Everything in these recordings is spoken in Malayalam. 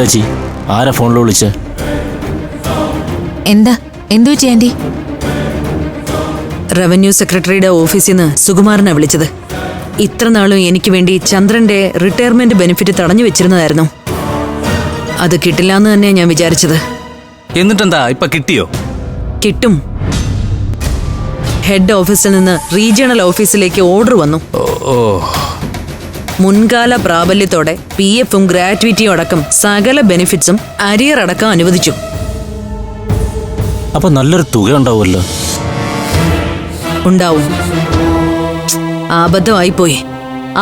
എന്താച്ചി? ആരാ ഫോണിൽ വിളിച്ച? എന്താ എന്തു ആന്റി? റവന്യൂ സെക്രട്ടറിയുടെ ഓഫീസിൽ നിന്ന് സുകുമാരനാ വിളിച്ചത്. ഇത്ര നാളും എനിക്ക് വേണ്ടി ചന്ദ്രന്റെ റിട്ടയർമെന്റ് ബെനിഫിറ്റ് തടഞ്ഞു വെച്ചിരുന്നതായിരുന്നു. അത് കിട്ടില്ലാന്ന് തന്നെയാ ഞാൻ വിചാരിച്ചത്. എന്നിട്ടെന്താ ഇപ്പൊ കിട്ടിയോ? കിട്ടും. ഹെഡ് ഓഫീസിൽ നിന്ന് റീജിയണൽ ഓഫീസിലേക്ക് ഓർഡർ വന്നു. മുൻകാല പ്രാബല്യത്തോടെ PF-ഉം ഗ്രാറ്റുവിറ്റിയും അടക്കം സകല ബെനിഫിറ്റ്സും അരിയർ അടക്കം അനുവദിച്ചു. അപ്പൊ നല്ലൊരു തുക ഉണ്ടാവുമല്ലോ. ഉണ്ടാവും. അബദ്ധമായിപ്പോയി.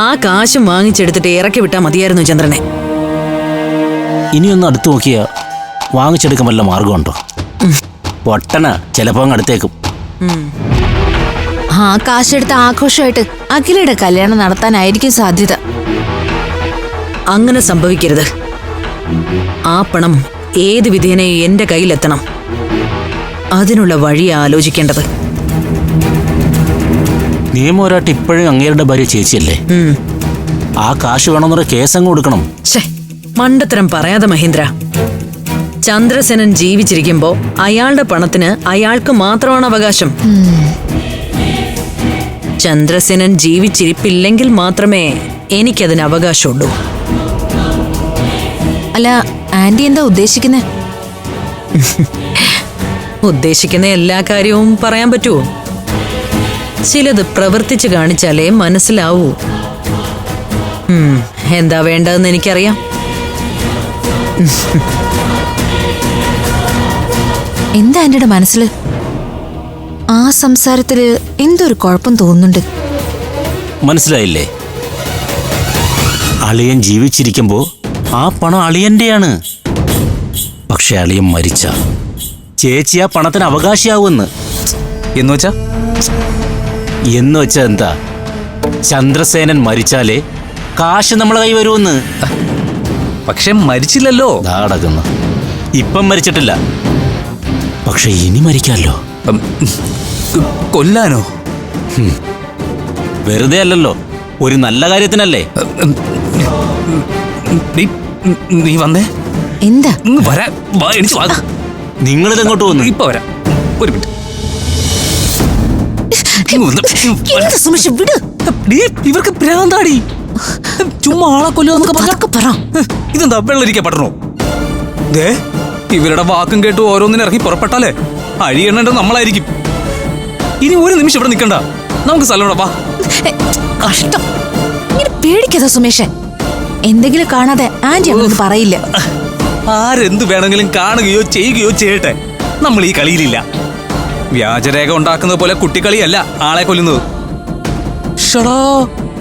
ആ കാശും വാങ്ങിച്ചെടുത്തിട്ട് ഇറക്കി വിട്ടാ മതിയായിരുന്നു ചന്ദ്രനെ. ഇനിയൊന്ന് അടുത്ത് നോക്കിയാ വാങ്ങിച്ചെടുക്കാൻ വല്ല മാർഗമുണ്ടോ? പൊട്ടന ചിലപ്പോ അങ്ങ് അടുത്തേക്കും. ആ കാശെടുത്ത ആഘോഷമായിട്ട് അഖിലയുടെ കല്യാണം നടത്താനായിരിക്കും സാധ്യത. അങ്ങനെ സംഭവിക്കരുത്. ആ പണം ഏത് വിധേനയും എന്റെ കയ്യിലെത്തണം. അതിനുള്ള വഴി ആലോചിക്കേണ്ടത്. നിയമപരമായിട്ട് ഇപ്പോഴും അങ്ങേരുടെ ഭാര്യ ചേച്ചിയല്ലേ? ആ കാശ് വേണമെന്നൊരു കേസങ്ങ് കൊടുക്കണം. മണ്ടത്തരം പറയാതെ മഹേന്ദ്ര. ചന്ദ്രസേനൻ ജീവിച്ചിരിക്കുമ്പോ അയാളുടെ പണത്തിന് അയാൾക്ക് മാത്രമാണ് അവകാശം. ചന്ദ്രസേനൻ ജീവിച്ചിരിപ്പില്ലെങ്കിൽ മാത്രമേ എനിക്കതിന് അവകാശമുള്ളൂ. അല്ല ആന്റി എന്താ ഉദ്ദേശിക്കുന്നേ? ഉദ്ദേശിക്കുന്ന എല്ലാ കാര്യവും പറയാൻ പറ്റുമോ? ചിലത് പ്രവർത്തിച്ചു കാണിച്ചാലേ മനസ്സിലാവൂ. എന്താ വേണ്ടതെന്ന് എനിക്കറിയാം. എന്താ ആന്റിയുടെ മനസ്സിൽ? ആ സംസാരത്തില് എന്തൊരു കുഴപ്പം തോന്നുന്നുണ്ട്. മനസ്സിലായില്ലേ? അളിയൻ ജീവിച്ചിരിക്കുമ്പോ ആ പണം അളിയന്റെയാണ്. പക്ഷെ അളിയൻ മരിച്ച ചേച്ചി ആ പണത്തിന് അവകാശിയാവുമെന്ന്. എന്നുവെച്ചാ എന്താ? ചന്ദ്രസേനൻ മരിച്ചാലേ കാശ് നമ്മളെ കൈ വരുമെന്ന്. പക്ഷെ മരിച്ചില്ലല്ലോ. നടക്കുന്നു. ഇപ്പം മരിച്ചിട്ടില്ല, പക്ഷെ ഇനി മരിക്കാമല്ലോ. കൊല്ലാനോ? വെറുതെ അല്ലല്ലോ, ഒരു നല്ല കാര്യത്തിനല്ലേ. നീ വന്നേ. എന്താ? നിങ്ങളിതെങ്ങോട്ട് വന്നു? ഇപ്പൊ വരാം, ഒരു മിനിറ്റ്. ഇവർക്ക് ഭ്രാന്താടി. ചുമ്മാ ആളെ കൊല്ലുക. ഇതെന്താ വെള്ളരിക്ക പട്ടണോ? ദേ, ഇവരുടെ വാക്കും കേട്ട് ഓരോന്നിനും ഇറങ്ങി പുറപ്പെട്ടാലേ അഴിയണ്ണേണ്ടത് നമ്മളായിരിക്കും. ഇനി ഒരു നിമിഷം ഇവിടെ നിൽക്കണ്ട, നമുക്ക് സ്ഥലം വാ. കഷ്ടം. പേടിക്കാതെ സുമേഷ്, എന്തെങ്കിലും കാണാതെ ആന്റി അങ്ങോട്ട് പറയില്ല. ആരെന്ത് വേണമെങ്കിലും കാണുകയോ ചെയ്യുകയോ ചെയ്യട്ടെ, നമ്മൾ ഈ കളിയിലില്ല. വ്യാജരേഖ ഉണ്ടാക്കുന്നത് പോലെ കുട്ടിക്കളിയല്ല ആളെ കൊല്ലുന്നത്. ഷടാ,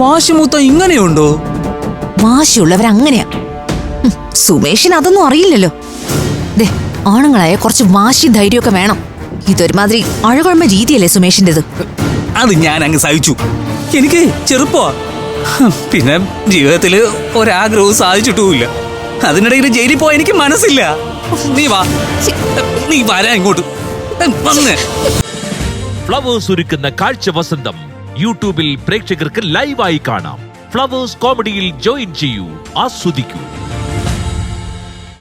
വാശിമൂത്ത ഇങ്ങനെയുണ്ടോ? വാശിയുള്ളവരങ്ങനെയാ. സുമേഷിന് അതൊന്നും അറിയില്ലല്ലോ. ദേ, ആണുങ്ങളായ കുറച്ച് വാശി ധൈര്യമൊക്കെ വേണം. ഇതൊരുമാതിരി അഴകുഴമ്പ രീതിയല്ലേ സുമേഷിൻ്റെത്? അത് ഞാൻ അങ്ങ് സഹിച്ചു. എനിക്ക് ചെറുപ്പോ, പിന്നെ ജീവിതത്തില് ഒരാഗ്രഹവും സാധിച്ചിട്ടുമില്ല. അതിനിടയിൽ ജയിലിൽ പോയാൽ എനിക്ക് മനസ്സില്ല. നീ വരാ ഇങ്ങോട്ട് വന്നേ. ഫ്ലവേഴ്സ് ഒരുക്കുന്ന കാഴ്ച വസന്തം യൂട്യൂബിൽ പ്രേക്ഷകർക്ക് ലൈവായി കാണാം. ഫ്ലവേഴ്സ് കോമഡിയിൽ ജോയിൻ ചെയ്യൂ, ആസ്വദിക്കൂ.